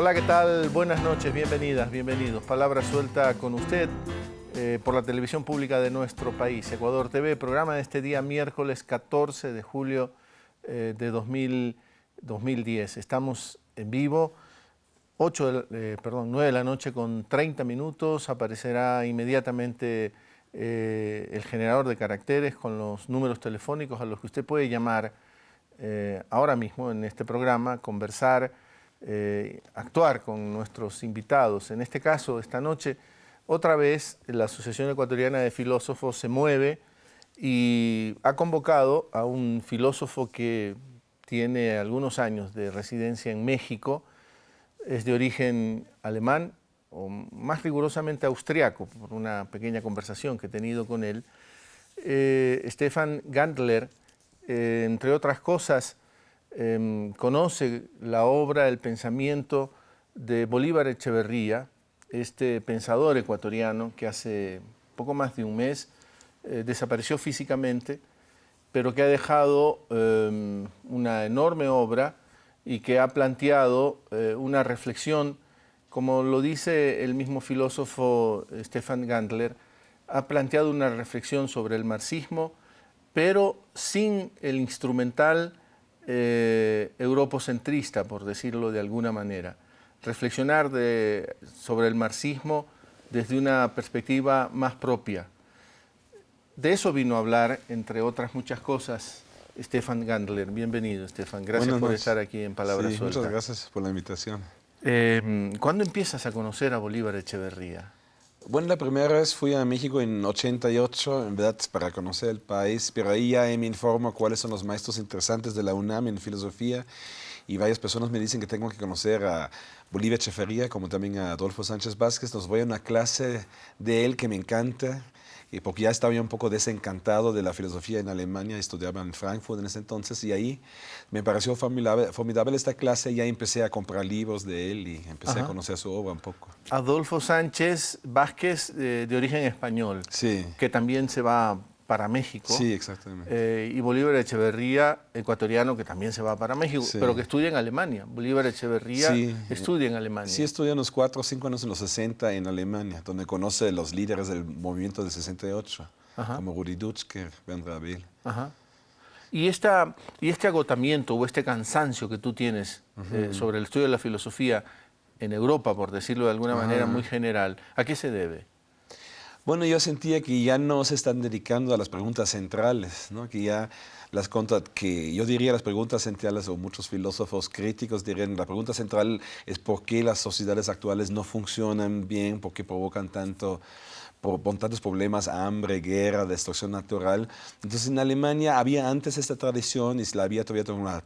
Hola, ¿qué tal? Buenas noches, bienvenidas, bienvenidos. Palabra suelta con usted por la televisión pública de nuestro país, Ecuador TV, programa de este día miércoles 14 de julio de 2010. Estamos en vivo, 9 de la noche con 30 minutos, aparecerá inmediatamente el generador de caracteres con los números telefónicos a los que usted puede llamar ahora mismo en este programa, conversar, actuar con nuestros invitados. En este caso, esta noche, otra vez la Asociación Ecuatoriana de Filósofos se mueve y ha convocado a un filósofo que tiene algunos años de residencia en México, es de origen alemán, o más rigurosamente austriaco, por una pequeña conversación que he tenido con él. Stefan Gandler, entre otras cosas, conoce la obra, el pensamiento de Bolívar Echeverría, este pensador ecuatoriano que hace poco más de un mes desapareció físicamente, pero que ha dejado una enorme obra y que ha planteado una reflexión, como lo dice el mismo filósofo Stefan Gandler, ha planteado una reflexión sobre el marxismo, pero sin el instrumental europocentrista, por decirlo de alguna manera. Reflexionar sobre el marxismo desde una perspectiva más propia. De eso vino a hablar, entre otras muchas cosas, Stefan Gandler. Bienvenido, Stefan. Gracias por estar aquí en Palabra Suelta. Muchas gracias por la invitación. ¿Cuándo empiezas a conocer a Bolívar Echeverría? Bueno, la primera vez fui a México en 88, en verdad, para conocer el país, pero ahí ya me informo cuáles son los maestros interesantes de la UNAM en filosofía y varias personas me dicen que tengo que conocer a Bolívar Echeverría, como también a Adolfo Sánchez Vázquez. Nos voy a una clase de él que me encanta, porque ya estaba yo un poco desencantado de la filosofía en Alemania, estudiaba en Frankfurt en ese entonces, y ahí me pareció formidable esta clase, y ya empecé a comprar libros de él y empecé a conocer su obra un poco. Adolfo Sánchez Vázquez, de origen español, sí, que también se va para México. Sí, exactamente. Y Bolívar Echeverría, ecuatoriano, que también se va para México, Sí. pero que estudia en Alemania. Bolívar Echeverría estudia en Alemania. Sí, estudié unos 4 o 5 años en los 60 en Alemania, donde conoce a los líderes del movimiento del 68, como Rudi Dutschke, Bernd Rabel. Y este agotamiento o este cansancio que tú tienes sobre el estudio de la filosofía en Europa, por decirlo de alguna manera muy general, ¿a qué se debe? Bueno, yo sentía que ya no se están dedicando a las preguntas centrales, ¿no? Que ya yo diría las preguntas centrales, o muchos filósofos críticos dirían, la pregunta central es por qué las sociedades actuales no funcionan bien, por qué provocan tantos problemas, hambre, guerra, destrucción natural. Entonces en Alemania había antes esta tradición y la había todavía una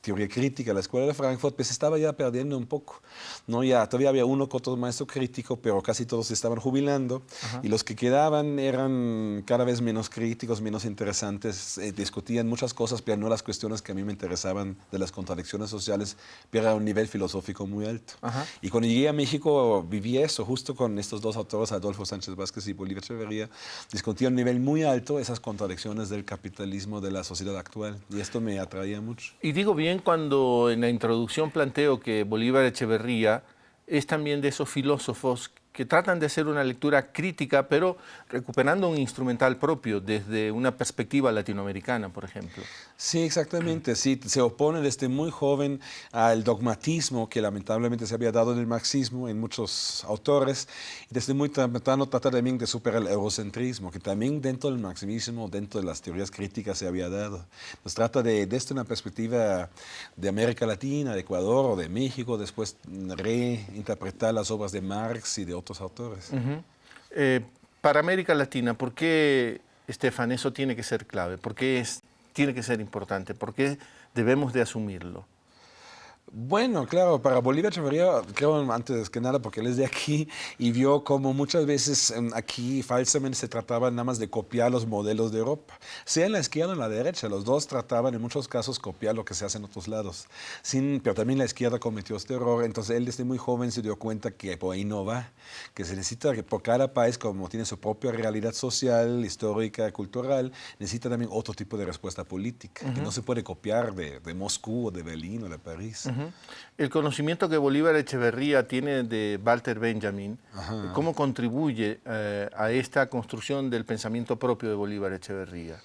teoría crítica. La escuela de Frankfurt pues estaba ya perdiendo un poco, ¿no? Ya todavía había uno que otro maestro crítico, pero casi todos se estaban jubilando, y los que quedaban eran cada vez menos críticos, menos interesantes, discutían muchas cosas, pero no las cuestiones que a mí me interesaban de las contradicciones sociales, pero a un nivel filosófico muy alto. Y cuando llegué a México viví eso, justo con estos dos autores, Adolfo Sánchez Vázquez y Bolívar Echeverría, discutían a un nivel muy alto esas contradicciones del capitalismo de la sociedad actual, y esto me atraía mucho. Y digo bien cuando en la introducción planteo que Bolívar Echeverría es también de esos filósofos que tratan de hacer una lectura crítica, pero recuperando un instrumental propio desde una perspectiva latinoamericana, por ejemplo. Sí, exactamente. Sí, se opone desde muy joven al dogmatismo que lamentablemente se había dado en el marxismo en muchos autores, y desde muy temprano trata también de superar el eurocentrismo, que también dentro del marxismo, dentro de las teorías críticas se había dado. Nos trata desde una perspectiva de América Latina, de Ecuador o de México, después reinterpretar las obras de Marx y de otros autores. Para América Latina, ¿por qué, Stefan, eso tiene que ser clave? ¿Por qué tiene que ser importante? ¿Por qué debemos de asumirlo? Bueno, claro, para Bolívar Echeverría, creo antes que nada porque él es de aquí y vio como muchas veces aquí falsamente se trataba nada más de copiar los modelos de Europa. Sea en la izquierda o en la derecha, los dos trataban en muchos casos copiar lo que se hace en otros lados. Pero también la izquierda cometió este error, entonces él desde muy joven se dio cuenta que por ahí no va, que se necesita que por cada país, como tiene su propia realidad social, histórica, cultural, necesita también otro tipo de respuesta política, que no se puede copiar de Moscú o de Berlín o de París. El conocimiento que Bolívar Echeverría tiene de Walter Benjamin, ¿cómo contribuye a esta construcción del pensamiento propio de Bolívar Echeverría?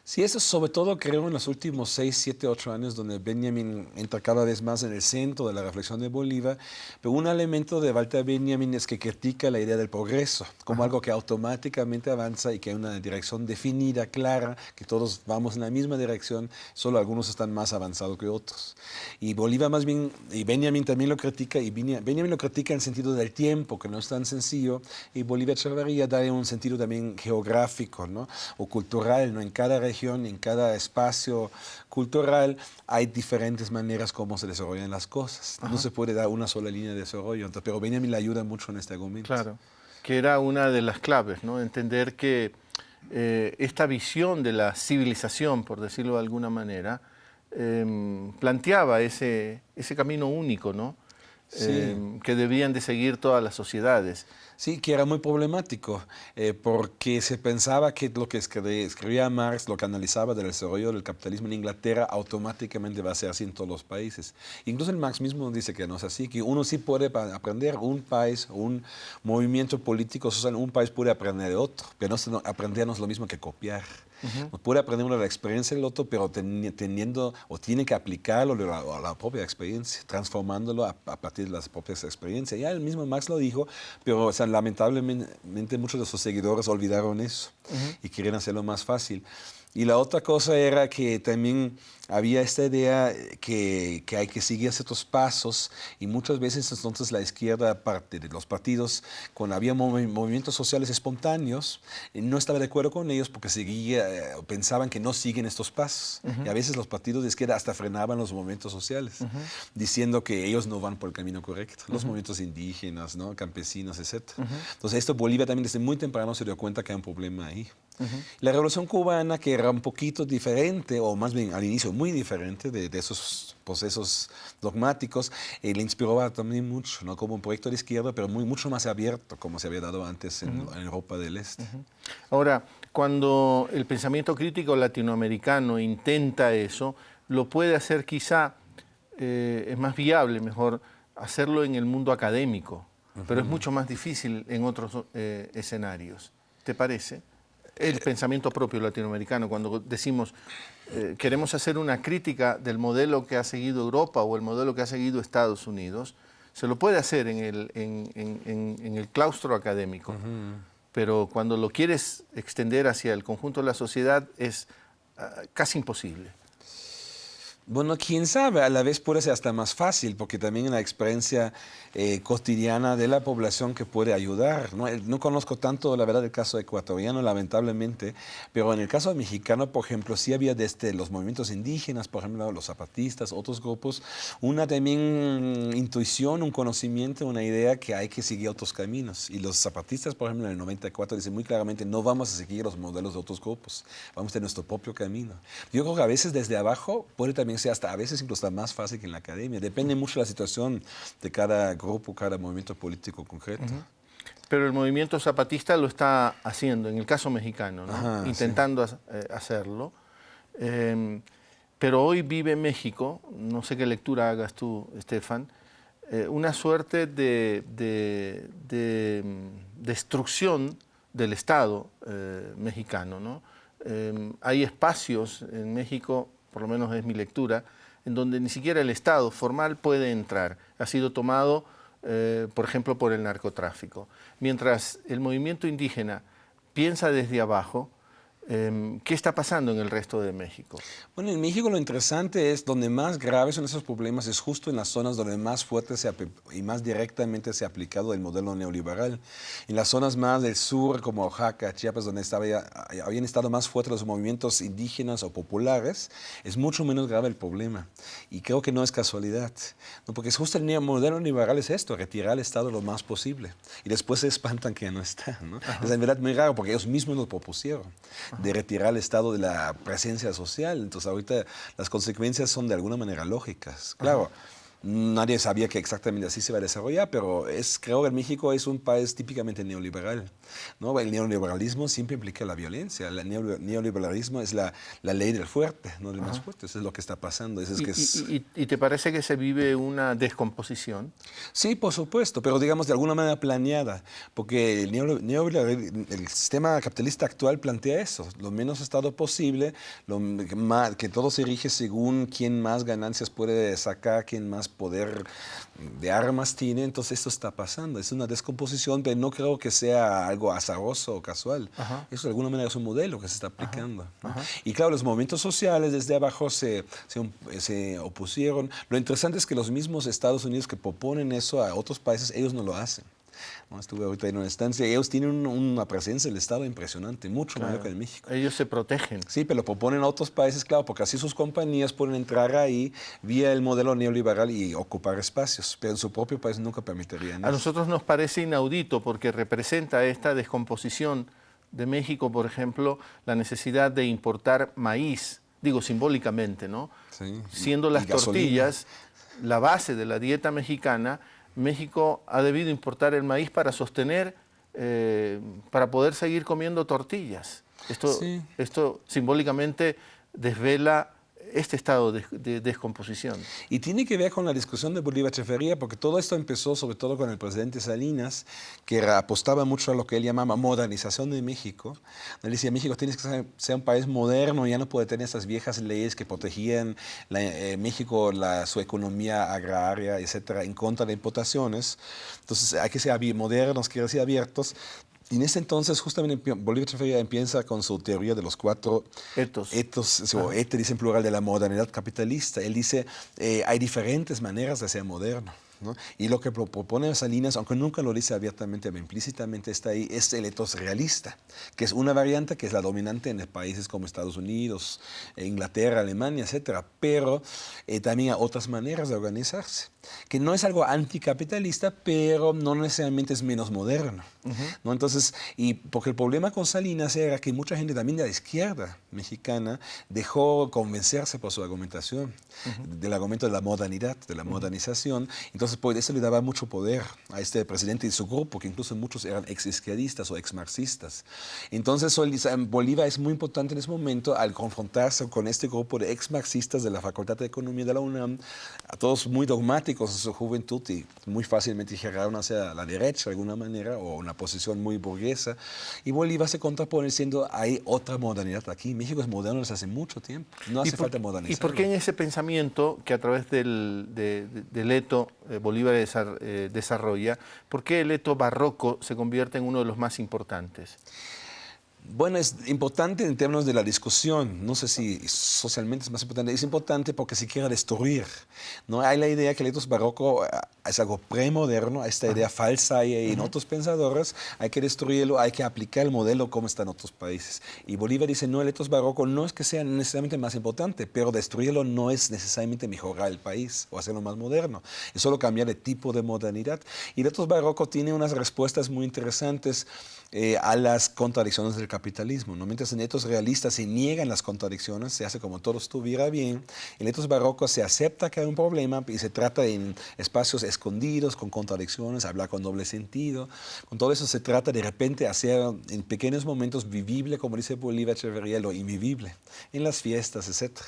Sí, eso sobre todo creo en los últimos 6, 7, 8 años, donde Benjamin entra cada vez más en el centro de la reflexión de Bolívar. Pero un elemento de Walter Benjamin es que critica la idea del progreso como algo que automáticamente avanza y que hay una dirección definida, clara, que todos vamos en la misma dirección, solo algunos están más avanzados que otros. Y Bolívar más bien, y Benjamin también lo critica, y Benjamin lo critica en el sentido del tiempo, que no es tan sencillo, y Bolívar Echeverría da un sentido también geográfico, ¿no? O cultural, ¿no? En cada región, en cada espacio cultural hay diferentes maneras como se desarrollan las cosas. No se puede dar una sola línea de desarrollo, pero Benjamin le ayuda mucho en este argumento. Claro, que era una de las claves, ¿no? Entender que esta visión de la civilización, por decirlo de alguna manera, planteaba ese camino único, ¿no? Sí. Que debían de seguir todas las sociedades. Sí, que era muy problemático, porque se pensaba que lo que escribía Marx, lo que analizaba del desarrollo del capitalismo en Inglaterra, automáticamente va a ser así en todos los países. Incluso el Marx mismo dice que no es así, que uno sí puede aprender un país, un movimiento político social, un país puede aprender de otro, pero aprender no es lo mismo que copiar. Puede aprender uno de la experiencia del otro, pero teniendo o tiene que aplicarlo a la propia experiencia, transformándolo a partir de las propias experiencias. Ya el mismo Marx lo dijo, pero o sea, lamentablemente muchos de sus seguidores olvidaron eso y quieren hacerlo más fácil. Y la otra cosa era que también había esta idea que hay que seguir ciertos pasos y muchas veces entonces la izquierda, parte de los partidos, cuando había movimientos sociales espontáneos, no estaba de acuerdo con ellos porque pensaban que no siguen estos pasos. Y a veces los partidos de izquierda hasta frenaban los movimientos sociales, diciendo que ellos no van por el camino correcto, los movimientos indígenas, ¿no? Campesinos, etc. Entonces esto Bolivia también desde muy temprano se dio cuenta que hay un problema ahí. La Revolución Cubana, que era un poquito diferente, o más bien al inicio muy diferente de esos procesos dogmáticos, le inspiró también mucho, ¿no? Como un proyecto de izquierda, pero mucho más abierto, como se había dado antes en Europa del Este. Ahora, cuando el pensamiento crítico latinoamericano intenta eso, lo puede hacer quizá, es más viable, mejor, hacerlo en el mundo académico, pero es mucho más difícil en otros escenarios. ¿Te parece? El pensamiento propio latinoamericano, cuando decimos queremos hacer una crítica del modelo que ha seguido Europa o el modelo que ha seguido Estados Unidos, se lo puede hacer en el claustro académico, pero cuando lo quieres extender hacia el conjunto de la sociedad es casi imposible. Bueno, quién sabe, a la vez puede ser hasta más fácil, porque también en la experiencia cotidiana de la población que puede ayudar. No conozco tanto, la verdad, el caso ecuatoriano, lamentablemente, pero en el caso mexicano, por ejemplo, sí había desde los movimientos indígenas, por ejemplo, los zapatistas, otros grupos, una también intuición, un conocimiento, una idea que hay que seguir otros caminos. Y los zapatistas, por ejemplo, en el 94 dicen muy claramente, no vamos a seguir los modelos de otros grupos, vamos a tener nuestro propio camino. Yo creo que a veces desde abajo puede también ser hasta a veces incluso más fácil que en la academia. Depende mucho de la situación de cada grupo, cada movimiento político concreto. Pero el movimiento zapatista lo está haciendo, en el caso mexicano, ¿no? Intentando hacerlo. Pero hoy vive en México, no sé qué lectura hagas tú, Estefan, una suerte de destrucción del Estado mexicano, ¿no? Hay espacios en México, por lo menos es mi lectura, en donde ni siquiera el Estado formal puede entrar. Ha sido tomado, por ejemplo, por el narcotráfico. Mientras el movimiento indígena piensa desde abajo, ¿qué está pasando en el resto de México? Bueno, en México lo interesante es donde más graves son esos problemas, es justo en las zonas donde más fuerte y más directamente se ha aplicado el modelo neoliberal. En las zonas más del sur, como Oaxaca, Chiapas, donde habían estado más fuertes los movimientos indígenas o populares, es mucho menos grave el problema. Y creo que no es casualidad, ¿no? Porque es justo el modelo neoliberal es esto, retirar al Estado lo más posible. Y después se espantan que ya no está, ¿no? Es en verdad muy raro porque ellos mismos lo propusieron, de retirar al Estado de la presencia social. Entonces ahorita las consecuencias son de alguna manera lógicas. Claro, nadie sabía que exactamente así se va a desarrollar, pero creo que México es un país típicamente neoliberal, ¿no? El neoliberalismo siempre implica la violencia. El neoliberalismo es la ley del fuerte, no del más fuerte. Eso es lo que está pasando. Eso es ¿Y te parece que se vive una descomposición? Sí, por supuesto, pero digamos de alguna manera planeada, porque el sistema capitalista actual plantea eso, lo menos Estado posible, que todo se rige según quién más ganancias puede sacar, quién más poder de armas tiene. Entonces esto está pasando, es una descomposición, pero no creo que sea algo azaroso o casual. Eso de alguna manera es un modelo que se está aplicando, ¿no? Y claro, los movimientos sociales desde abajo se opusieron. Lo interesante es que los mismos Estados Unidos que proponen eso a otros países, ellos no lo hacen. ¿No? Estuve ahorita en una estancia, ellos tienen una presencia del Estado impresionante, mucho mayor que en México. Ellos se protegen. Sí, pero lo proponen a otros países, claro, porque así sus compañías pueden entrar ahí vía el modelo neoliberal y ocupar espacios, pero en su propio país nunca permitirían eso. A nosotros nos parece inaudito porque representa esta descomposición de México, por ejemplo, la necesidad de importar maíz, digo simbólicamente, ¿no? Sí, siendo las tortillas la base de la dieta mexicana. México ha debido importar el maíz para sostener, para poder seguir comiendo tortillas. Esto simbólicamente desvela este estado de descomposición. Y tiene que ver con la discusión de Bolívar Echeverría, porque todo esto empezó sobre todo con el presidente Salinas, que apostaba mucho a lo que él llamaba modernización de México. Él decía, México tiene que ser un país moderno, ya no puede tener esas viejas leyes que protegían México, su economía agraria, etcétera, en contra de importaciones. Entonces hay que ser modernos, quiere decir abiertos. Y en ese entonces, justamente, Bolívar Echeverría empieza con su teoría de los 4 etos, o ete dice en plural, de la modernidad capitalista. Él dice, hay diferentes maneras de ser moderno, ¿no? Y lo que propone Salinas, aunque nunca lo dice abiertamente, implícitamente está ahí, es el etos realista, que es una variante que es la dominante en países como Estados Unidos, Inglaterra, Alemania, etcétera, pero también hay otras maneras de organizarse, que no es algo anticapitalista, pero no necesariamente es menos moderno, ¿no? Entonces, porque el problema con Salinas era que mucha gente también de la izquierda mexicana dejó convencerse por su argumentación, del argumento de la modernidad, de la modernización. Entonces, pues eso le daba mucho poder a este presidente y su grupo, que incluso muchos eran ex-izquierdistas o ex-marxistas. Entonces, Bolívar es muy importante en ese momento al confrontarse con este grupo de ex-marxistas de la Facultad de Economía de la UNAM, a todos muy dogmáticos en su juventud y muy fácilmente giraron hacia la derecha de alguna manera o una posición muy burguesa. Y Bolívar se contrapone diciendo, hay otra modernidad aquí. México es moderno desde hace mucho tiempo. No hace falta modernizarlo. ¿Y por qué en ese pensamiento que a través del eto Bolívar desarrolla, por qué el eto barroco se convierte en uno de los más importantes? Bueno, es importante en términos de la discusión, no sé si socialmente es más importante, es importante porque se quiere destruir, ¿no? Hay la idea que el etos barroco es algo premoderno, esta idea falsa hay en otros pensadores, hay que destruirlo, hay que aplicar el modelo como está en otros países. Y Bolívar dice, no, el etos barroco no es que sea necesariamente más importante, pero destruirlo no es necesariamente mejorar el país o hacerlo más moderno, es solo cambiar de tipo de modernidad. Y el etos barroco tiene unas respuestas muy interesantes a las contradicciones del capitalismo, ¿no? Mientras en etos realistas se niegan las contradicciones, se hace como todo estuviera bien, en etos barrocos se acepta que hay un problema y se trata en espacios escondidos, con contradicciones, hablar con doble sentido. Con todo eso se trata de repente hacer en pequeños momentos vivible, como dice Bolívar Echeverría, lo invivible, en las fiestas, etc.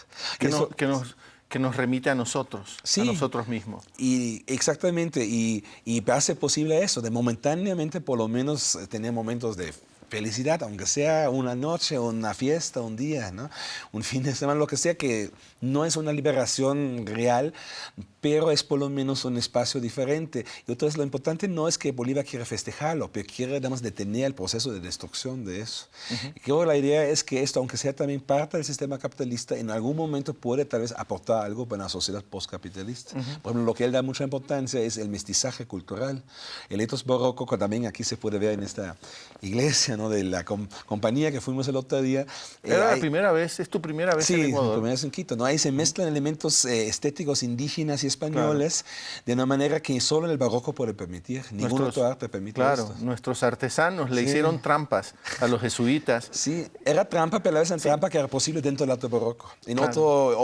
Que nos remite a nosotros, sí, a nosotros mismos. Y exactamente, y hace posible eso, de momentáneamente por lo menos tener momentos de felicidad, aunque sea una noche, una fiesta, un día, ¿no? Un fin de semana, lo que sea, que no es una liberación real, pero es por lo menos un espacio diferente. Y entonces lo importante no es que Bolívar quiere festejarlo, pero quiere, además, detener el proceso de destrucción de eso. Creo que la idea es que esto, aunque sea también parte del sistema capitalista, en algún momento puede tal vez aportar algo para una sociedad postcapitalista. Por ejemplo, lo que él da mucha importancia es el mestizaje cultural. El etos barroco, que también aquí se puede ver en esta iglesia, ¿no? De la compañía que fuimos el otro día. ¿Era la primera vez? ¿Es tu primera vez en Ecuador? Sí, primera vez en Quito, ¿no? Ahí se mezclan elementos estéticos indígenas y españoles de una manera que solo en el barroco puede permitir. Ningún otro arte permite esto. Nuestros artesanos le hicieron trampas a los jesuitas. Sí, era trampa, pero a la vez una trampa que era posible dentro del arte barroco. En otro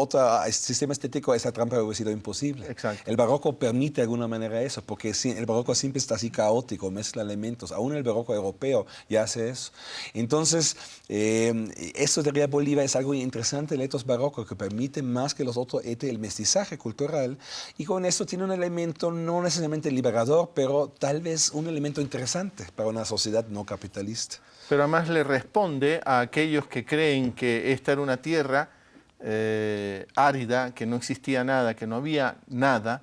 sistema estético esa trampa hubiera sido imposible. Exacto. El barroco permite de alguna manera eso, porque el barroco siempre está así caótico, mezcla elementos. Aún el barroco europeo ya hace eso. Entonces, esto de Ría Bolívar es algo interesante del etos barroco, que permite más que los otros el mestizaje cultural, y con esto tiene un elemento no necesariamente liberador, pero tal vez un elemento interesante para una sociedad no capitalista. Pero además le responde a aquellos que creen que esta era una tierra árida, que no existía nada, que no había nada,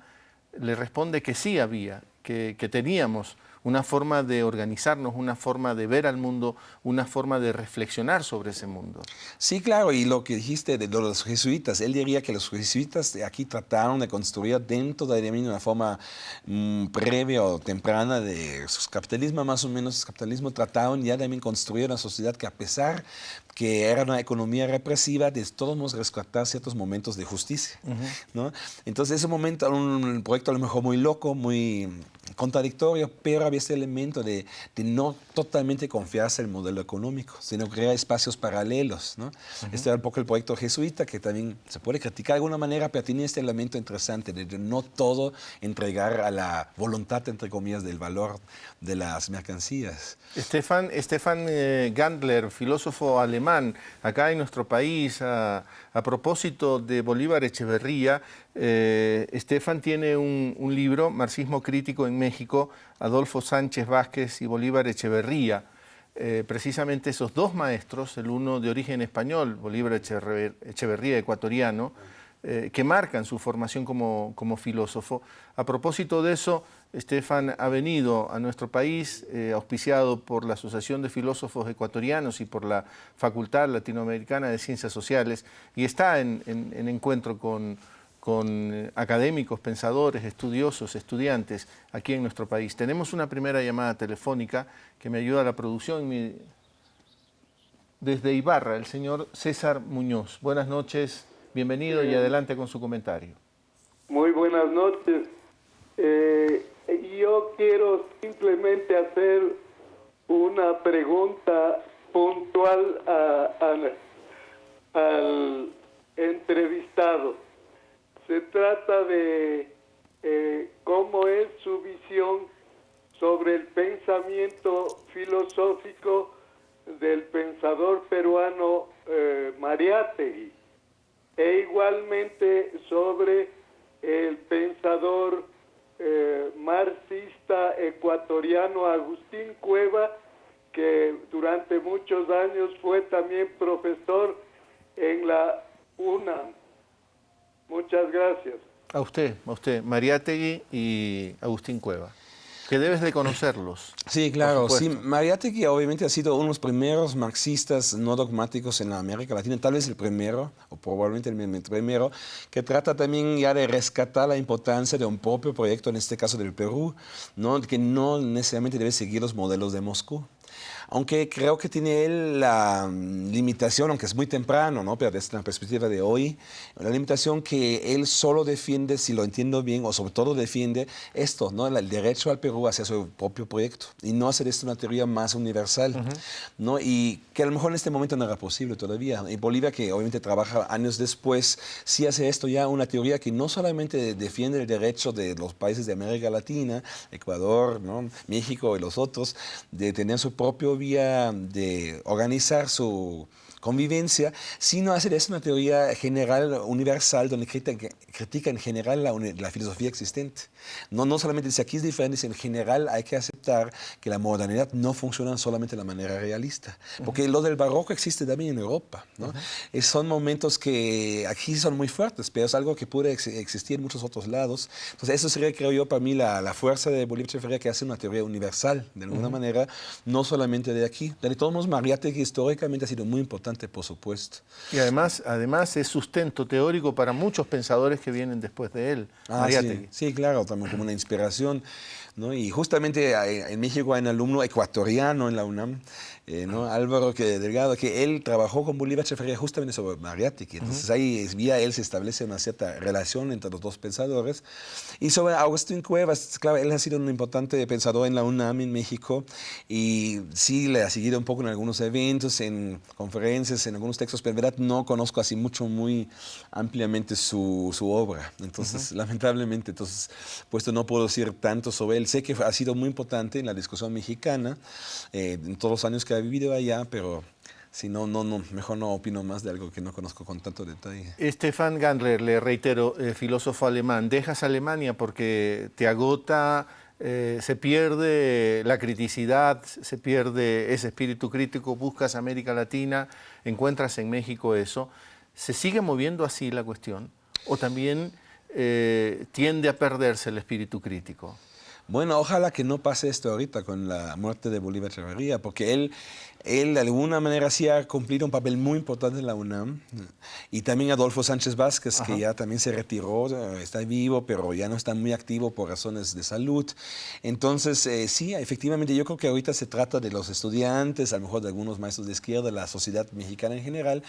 le responde que sí había, que teníamos una forma de organizarnos, una forma de ver al mundo, una forma de reflexionar sobre ese mundo. Sí, claro, y lo que dijiste de los jesuitas, él diría que los jesuitas de aquí trataron de construir dentro de una forma previa o temprana de su capitalismo, más o menos capitalismo, trataron ya también construir una sociedad que a pesar que era una economía represiva, de todos modos rescatar ciertos momentos de justicia, ¿no? Entonces ese momento era un proyecto a lo mejor muy loco, muy contradictorio, pero había este elemento de no totalmente confiarse en el modelo económico, sino crear espacios paralelos, ¿no? Este era un poco el proyecto jesuita, que también se puede criticar de alguna manera, pero tiene este elemento interesante de no todo entregar a la voluntad, entre comillas, del valor de las mercancías. Stefan Gandler, filósofo alemán, acá en nuestro país, a propósito de Bolívar Echeverría, Stefan tiene un libro, Marxismo Crítico en México, Adolfo Sánchez Vázquez y Bolívar Echeverría. Precisamente esos dos maestros, el uno de origen español, Bolívar Echeverría, ecuatoriano, que marcan su formación como filósofo. A propósito de eso, Stefan ha venido a nuestro país, auspiciado por la Asociación de Filósofos Ecuatorianos y por la Facultad Latinoamericana de Ciencias Sociales, y está en encuentro con académicos, pensadores, estudiosos, estudiantes aquí en nuestro país. Tenemos una primera llamada telefónica que me ayuda a la producción. Desde Ibarra, el señor César Muñoz. Buenas noches, bienvenido y adelante con su comentario. Muy buenas noches. Yo quiero simplemente hacer una pregunta puntual al entrevistado. Se trata de cómo es su visión sobre el pensamiento filosófico del pensador peruano Mariátegui, e igualmente sobre el pensador marxista ecuatoriano Agustín Cueva, que durante muchos años fue también profesor en la UNAM. Muchas gracias. A usted, Mariátegui y Agustín Cueva, que debes de conocerlos. Sí, claro. Sí, Mariátegui obviamente ha sido uno de los primeros marxistas no dogmáticos en América Latina, tal vez el primero, o probablemente el primero, que trata también ya de rescatar la importancia de un propio proyecto, en este caso del Perú, ¿no? Que no necesariamente debe seguir los modelos de Moscú. Aunque creo que tiene él la limitación, aunque es muy temprano, ¿no? Pero desde la perspectiva de hoy, la limitación que él solo defiende, si lo entiendo bien, o sobre todo defiende esto, ¿no? El derecho al Perú hacia su propio proyecto, y no hacer esto una teoría más universal, ¿no? Y que a lo mejor en este momento no era posible todavía. Y Bolivia, que obviamente trabaja años después, sí hace esto ya una teoría que no solamente defiende el derecho de los países de América Latina, Ecuador, ¿no? México y los otros, de tener su propio vía de organizar su convivencia, sino hacer eso una teoría general, universal, donde critica en general la filosofía existente. No solamente dice aquí es diferente, sino en general hay que aceptar que la modernidad no funciona solamente de la manera realista. Porque lo del barroco existe también en Europa, ¿no? Son momentos que aquí son muy fuertes, pero es algo que puede existir en muchos otros lados. Entonces eso sería, creo yo, para mí la fuerza de Bolívar Echeverría, que hace una teoría universal, de alguna manera, no solamente de aquí. De todos modos, Mariátegui históricamente ha sido muy importante, por supuesto. Y además es sustento teórico para muchos pensadores que vienen después de él, Mariátegui. Sí, claro, también como una inspiración, ¿no? Y justamente en México hay un alumno ecuatoriano en la UNAM ¿no? Álvaro Delgado, que él trabajó con Bolívar Echeverría justamente sobre Mariátegui. Entonces ahí vía él se establece una cierta relación entre los dos pensadores. Y sobre Agustín Cuevas, claro, él ha sido un importante pensador en la UNAM en México y sí le ha seguido un poco en algunos eventos, en conferencias, en algunos textos, pero en verdad no conozco así mucho, muy ampliamente su obra. Entonces, lamentablemente, puesto no puedo decir tanto sobre él. Sé que ha sido muy importante en la discusión mexicana en todos los años que ha vivido allá, pero si no, mejor no opino más de algo que no conozco con tanto detalle. Stefan Gandler, le reitero, filósofo alemán, dejas Alemania porque te agota, se pierde la criticidad, se pierde ese espíritu crítico, buscas América Latina, encuentras en México eso. ¿Se sigue moviendo así la cuestión? ¿O también tiende a perderse el espíritu crítico? Bueno, ojalá que no pase esto ahorita con la muerte de Bolívar Echeverría, porque él de alguna manera sí ha cumplido un papel muy importante en la UNAM. Y también Adolfo Sánchez Vázquez, que ya también se retiró, está vivo, pero ya no está muy activo por razones de salud. Entonces, sí, efectivamente, yo creo que ahorita se trata de los estudiantes, a lo mejor de algunos maestros de izquierda, la sociedad mexicana en general,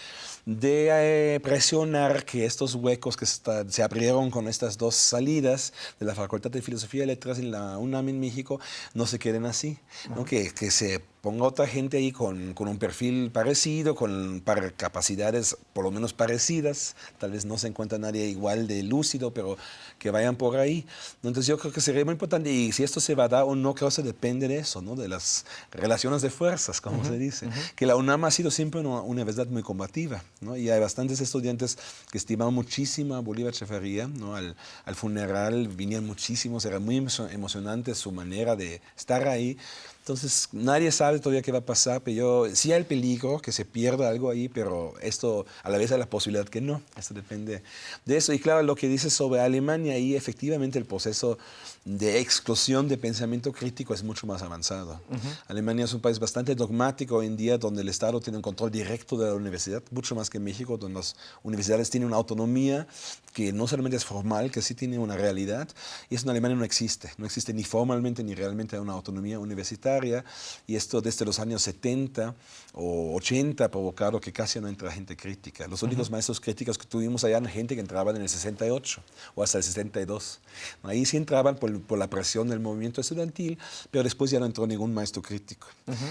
de presionar que estos huecos que se abrieron con estas dos salidas de la Facultad de Filosofía y Letras en la UNAM en México no se queden así, ¿no? Que se ponga otra gente ahí con un perfil parecido, con capacidades por lo menos parecidas, tal vez no se encuentra nadie igual de lúcido, pero que vayan por ahí. Entonces yo creo que sería muy importante, y si esto se va a dar o no, creo que se depende de eso, ¿no? De las relaciones de fuerzas, como se dice, que la UNAM ha sido siempre una universidad muy combativa, ¿no? Y hay bastantes estudiantes que estimaban muchísimo a Bolívar Echeverría, ¿no? Al funeral vinían muchísimos, era muy emocionante su manera de estar ahí. Entonces, nadie sabe todavía qué va a pasar, pero sí hay el peligro que se pierda algo ahí, pero esto a la vez hay la posibilidad que no. Esto depende de eso. Y claro, lo que dices sobre Alemania, ahí efectivamente el proceso de exclusión de pensamiento crítico es mucho más avanzado. Alemania es un país bastante dogmático hoy en día, donde el Estado tiene un control directo de la universidad, mucho más que en México, donde las universidades tienen una autonomía que no solamente es formal, que sí tiene una realidad, y eso en Alemania no existe ni formalmente ni realmente una autonomía universitaria, y esto desde los años 70 o 80 ha provocado que casi no entra gente crítica. Los únicos maestros críticos que tuvimos allá eran gente que entraban en el 68 o hasta el 62. Ahí sí entraban por la presión del movimiento estudiantil, pero después ya no entró ningún maestro crítico.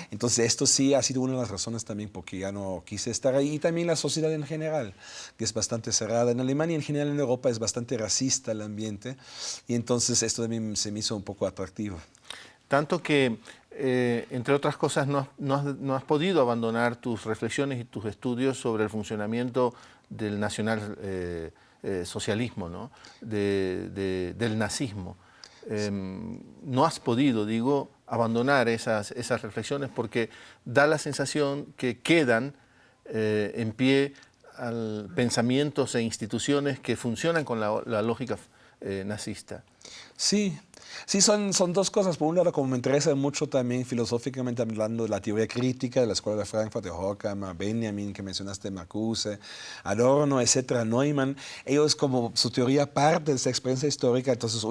Entonces esto sí ha sido una de las razones también por que ya no quise estar ahí, y también la sociedad en general, que es bastante cerrada. En Alemania en general, en Europa es bastante racista el ambiente, y entonces esto también se me hizo un poco atractivo. Tanto que, entre otras cosas, no has podido abandonar tus reflexiones y tus estudios sobre el funcionamiento del nacional socialismo, ¿no? Del nazismo. No has podido, digo, abandonar esas reflexiones porque da la sensación que quedan en pie pensamientos e instituciones que funcionan con la lógica nazista. Sí, son dos cosas. Por un lado, como me interesa mucho también filosóficamente hablando de la teoría crítica de la Escuela de Frankfurt, de Horkheimer, Benjamin, que mencionaste, Marcuse, Adorno, etcétera, Neumann, ellos como su teoría parte de esa experiencia histórica, entonces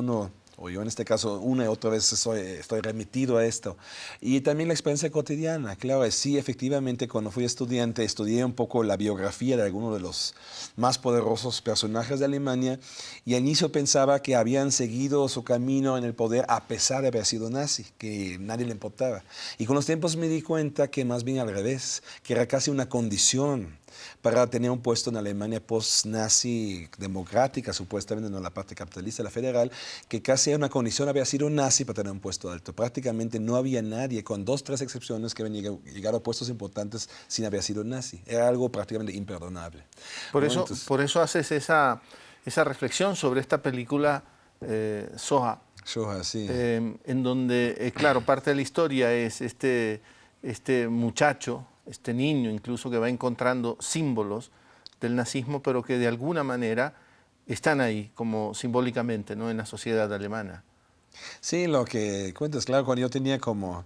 o yo en este caso, una y otra vez estoy remitido a esto. Y también la experiencia cotidiana. Claro, sí, efectivamente, cuando fui estudiante, estudié un poco la biografía de algunos de los más poderosos personajes de Alemania, y al inicio pensaba que habían seguido su camino en el poder a pesar de haber sido nazi, que nadie le importaba. Y con los tiempos me di cuenta que más bien al revés, que era casi una condición para tener un puesto en Alemania post-nazi democrática, supuestamente, no la parte capitalista, la federal, que casi era una condición haber sido nazi para tener un puesto alto. Prácticamente no había nadie, con 2 o 3 excepciones, que habían llegado a puestos importantes sin haber sido nazi. Era algo prácticamente imperdonable. Por eso haces esa reflexión sobre esta película Shoah. Shoah, sí. En donde, claro, parte de la historia es este muchacho, este niño incluso, que va encontrando símbolos del nazismo, pero que de alguna manera están ahí, como simbólicamente, ¿no?, en la sociedad alemana. Sí, lo que cuentas, claro, cuando yo tenía como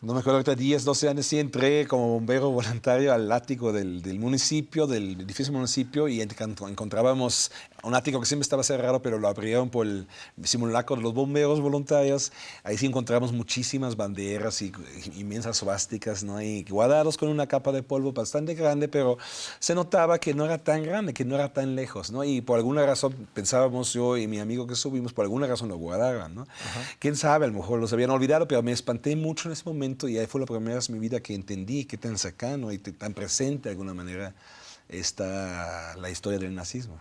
No me acuerdo, ahorita 10, 12 años sí entré como bombero voluntario al ático del municipio, del edificio municipio, y encontrábamos un ático que siempre estaba cerrado, pero lo abrieron por el simulacro de los bomberos voluntarios. Ahí sí encontramos muchísimas banderas y inmensas suásticas, ¿no? Y guardados con una capa de polvo bastante grande, pero se notaba que no era tan grande, que no era tan lejos, ¿no? Y por alguna razón pensábamos, yo y mi amigo que subimos, por alguna razón lo guardaban, ¿no? Quién sabe, a lo mejor los habían olvidado, pero me espanté mucho en ese momento y ahí fue la primera vez en mi vida que entendí qué tan cercano y tan presente de alguna manera está la historia del nazismo.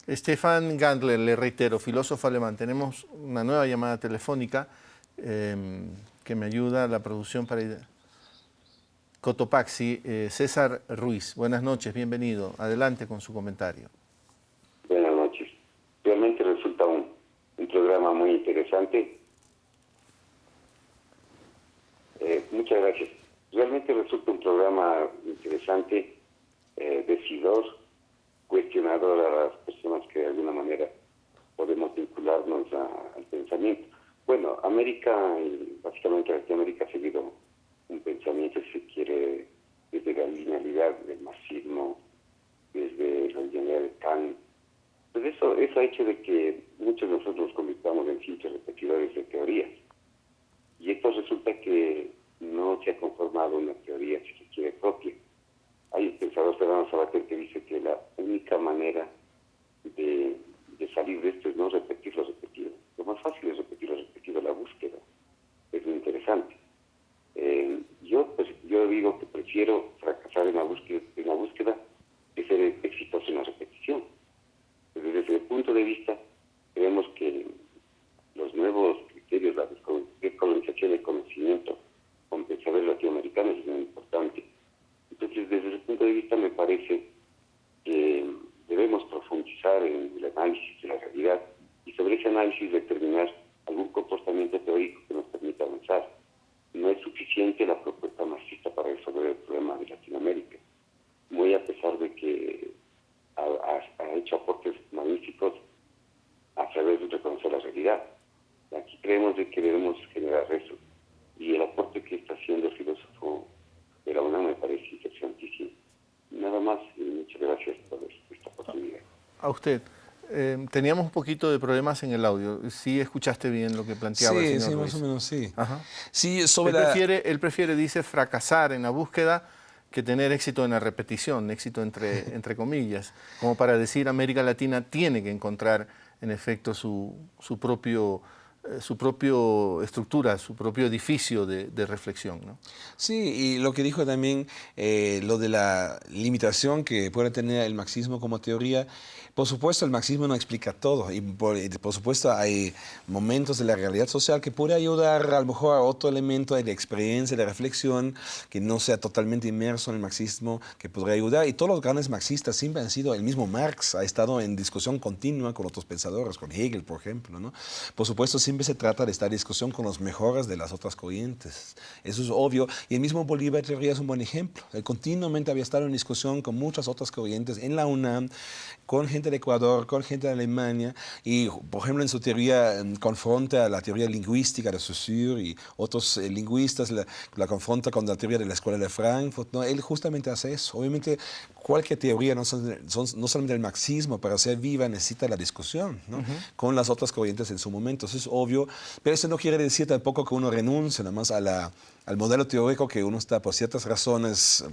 Stefan Gandler, le reitero, filósofo alemán. Tenemos una nueva llamada telefónica que me ayuda a la producción para Cotopaxi. César Ruiz, buenas noches, bienvenido. Adelante con su comentario. Buenas noches. Realmente resulta un programa muy interesante. Muchas gracias. Realmente resulta un programa interesante, decidor, cuestionador a las personas que de alguna manera podemos vincularnos al pensamiento. Bueno, América, básicamente Latinoamérica ha seguido un pensamiento, si se quiere, desde la linealidad del marxismo, desde la linealidad de Kant. Pues eso ha hecho de que muchos de nosotros nos convirtamos en simples repetidores de teorías. Y esto resulta que no se ha conformado una teoría, si se quiere, propia. Hay un pensador, Fernando Sabater, que dice que la única manera de salir de esto es no repetir lo repetido. Lo más fácil es repetir lo repetido, la búsqueda. Es muy interesante. Yo digo que prefiero fracasar en la búsqueda que ser exitoso en la repetición. Desde ese punto de vista, creemos que los nuevos criterios, la descolonización del conocimiento con pensadores latinoamericanos es muy importante. Entonces, desde ese punto de vista, me parece que debemos profundizar en el análisis de la realidad y sobre ese análisis determinar algún comportamiento teórico que nos permita avanzar. No es suficiente la propuesta marxista para resolver el problema de Latinoamérica, muy a pesar de que ha hecho aportes magníficos a través de reconocer la realidad. Aquí creemos de que debemos generar eso. Y el aporte que está haciendo el filósofo de la UNAM me parece interesantísimo. Nada más, y muchas gracias por esta oportunidad. A usted. Teníamos un poquito de problemas en el audio. ¿Sí escuchaste bien lo que planteaba el señor Sí, Ruiz? más o menos, sí. Ajá. Sí, sobre Él prefiere, dice, fracasar en la búsqueda que tener éxito en la repetición, éxito entre comillas, como para decir América Latina tiene que encontrar en efecto su propio estructura, su propio edificio de reflexión, ¿no? Sí, y lo que dijo también, lo de la limitación que puede tener el marxismo como teoría. Por supuesto, el marxismo no explica todo y por supuesto hay momentos de la realidad social que puede ayudar a lo mejor a otro elemento de experiencia, de reflexión, que no sea totalmente inmerso en el marxismo, que podría ayudar. Y todos los grandes marxistas siempre han sido, el mismo Marx ha estado en discusión continua con otros pensadores, con Hegel, por ejemplo, ¿no? Por supuesto, siempre se trata de estar en discusión con los mejores de las otras corrientes. Eso es obvio. Y el mismo Bolívar Echeverría es un buen ejemplo. Él continuamente había estado en discusión con muchas otras corrientes en la UNAM, con gente de Ecuador, con gente de Alemania, y por ejemplo en su teoría confronta la teoría lingüística de Saussure y otros lingüistas la confronta con la teoría de la Escuela de Frankfurt, ¿no? Él justamente hace eso. Obviamente cualquier teoría, no solamente el marxismo, para ser viva necesita la discusión, ¿no? Con las otras corrientes en su momento. Eso es obvio, pero eso no quiere decir tampoco que uno renuncie nada más al modelo teórico que uno está por ciertas razones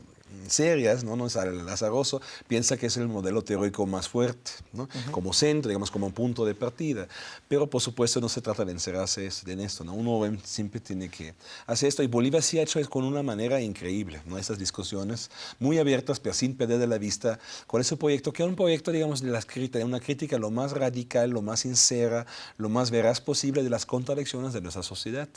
serias, ¿no? No es azaroso, piensa que es el modelo teórico más fuerte, ¿no? Como centro, digamos, como punto de partida. Pero por supuesto no se trata de encerrarse en esto, ¿no? Uno siempre tiene que hacer esto. Y Bolívar sí ha hecho con una manera increíble, ¿no? Estas discusiones muy abiertas, pero sin perder de la vista cuál es su proyecto, que es un proyecto, digamos, de una crítica lo más radical, lo más sincera, lo más veraz posible de las contradicciones de nuestra sociedad.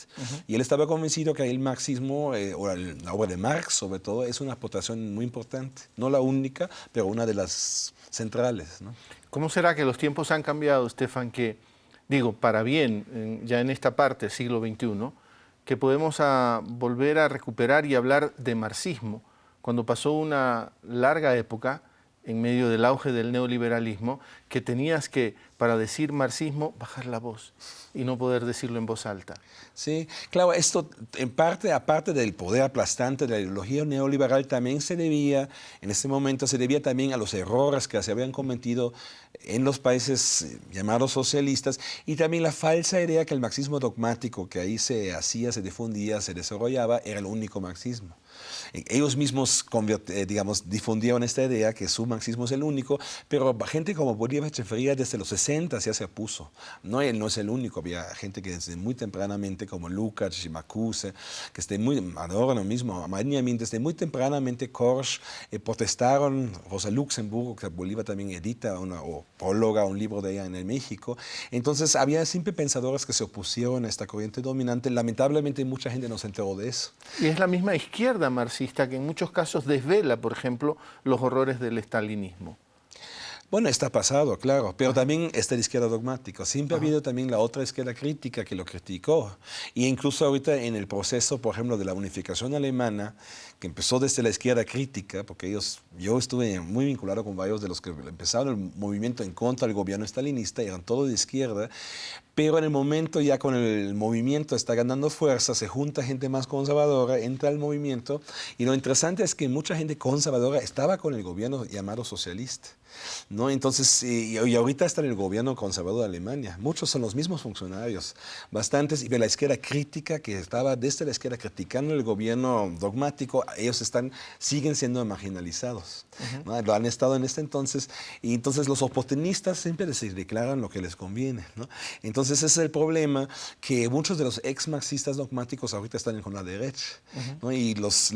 Y él estaba convencido que el marxismo, o la obra de Marx sobre todo, es una aportación muy importante, no la única, pero una de las centrales, ¿no? ¿Cómo será que los tiempos han cambiado, Stefan, que, digo, para bien, ya en esta parte del siglo XXI, que podemos volver a recuperar y hablar de marxismo, cuando pasó una larga época, en medio del auge del neoliberalismo, que tenías que para decir marxismo, bajar la voz y no poder decirlo en voz alta. Sí, claro, esto en parte, aparte del poder aplastante de la ideología neoliberal, también se debía, en ese momento se debía también a los errores que se habían cometido en los países llamados socialistas y también la falsa idea que el marxismo dogmático que ahí se hacía, se difundía, se desarrollaba, era el único marxismo. Ellos mismos, digamos, difundieron esta idea que su marxismo es el único, pero gente como Bolívar Echeverría desde los 60 ya se opuso. No, él no es el único, había gente que desde muy tempranamente, como Lukács y Marcuse, que desde muy, Adorno mismo, Benjamin, desde muy tempranamente Korsch, protestaron, Rosa Luxemburgo, que Bolívar también edita o próloga un libro de ella en el México. Entonces había siempre pensadores que se opusieron a esta corriente dominante. Lamentablemente mucha gente no se enteró de eso. Y es la misma izquierda marxista que en muchos casos desvela, por ejemplo, los horrores del estalinismo. Bueno, está pasado, claro, pero también está la izquierda dogmática. Siempre ha habido también la otra izquierda crítica que lo criticó. Y incluso ahorita en el proceso, por ejemplo, de la unificación alemana, que empezó desde la izquierda crítica, porque yo estuve muy vinculado con varios de los que empezaron el movimiento en contra del gobierno estalinista, eran todos de izquierda, pero en el momento ya con el movimiento está ganando fuerza, se junta gente más conservadora, entra al movimiento, y lo interesante es que mucha gente conservadora estaba con el gobierno llamado socialista, ¿no? Entonces, y ahorita está en el gobierno conservador de Alemania. Muchos son los mismos funcionarios, bastantes, y de la izquierda crítica, que estaba desde la izquierda criticando el gobierno dogmático, ellos siguen siendo marginalizados. ¿No? Lo han estado en este entonces, y entonces los oportunistas siempre se declaran lo que les conviene, ¿no? Entonces ese es el problema, que muchos de los ex marxistas dogmáticos ahorita están con la derecha, ¿no? Y los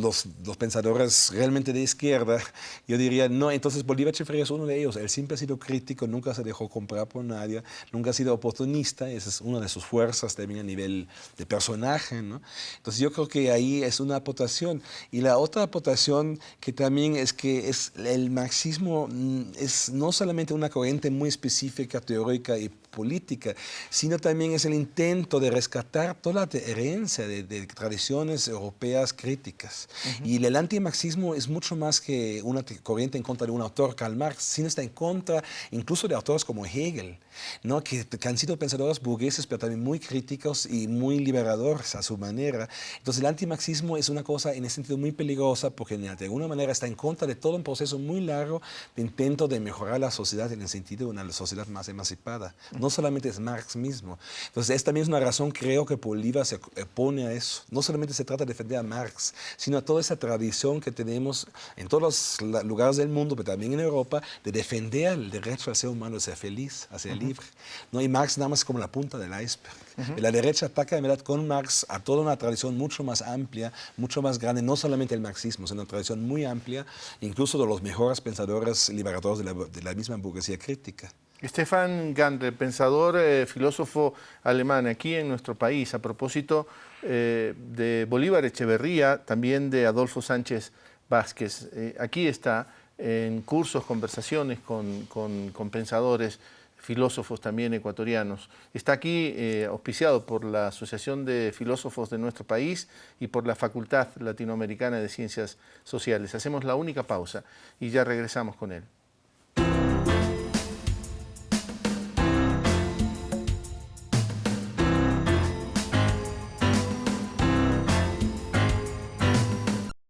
pensadores realmente de izquierda, yo diría, no, entonces Bolívar Echeverría es uno de ellos. Él siempre ha sido crítico, nunca se dejó comprar por nadie, nunca ha sido oportunista, esa es una de sus fuerzas también a nivel de personaje, ¿no? Entonces yo creo que ahí es una aportación. Y la otra aportación que también es que el marxismo es no solamente una corriente muy específica, teórica y política, sino también es el intento de rescatar toda la herencia de tradiciones europeas críticas. Y el antimarxismo es mucho más que una corriente en contra de un autor, Karl Marx, sino está en contra incluso de autores como Hegel, ¿no? que han sido pensadores burgueses, pero también muy críticos y muy liberadores a su manera. Entonces el antimarxismo es una cosa en ese sentido muy peligrosa, porque de alguna manera está en contra de todo un proceso muy largo de intento de mejorar la sociedad en el sentido de una sociedad más emancipada. No solamente es Marx mismo. Entonces, esta también es una razón, creo, que Bolívar se opone a eso. No solamente se trata de defender a Marx, sino a toda esa tradición que tenemos en todos los lugares del mundo, pero también en Europa, de defender el derecho al ser humano a ser feliz, a ser libre. ¿No? Y Marx nada más es como la punta del iceberg. La derecha ataca, en verdad, con Marx a toda una tradición mucho más amplia, mucho más grande, no solamente el marxismo, sino una tradición muy amplia, incluso de los mejores pensadores liberadores de la misma burguesía crítica. Stefan Gandel, pensador, filósofo alemán, aquí en nuestro país, a propósito de Bolívar Echeverría, también de Adolfo Sánchez Vázquez. Aquí está en cursos, conversaciones con pensadores, filósofos también ecuatorianos. Está aquí auspiciado por la Asociación de Filósofos de nuestro país y por la Facultad Latinoamericana de Ciencias Sociales. Hacemos la única pausa y ya regresamos con él.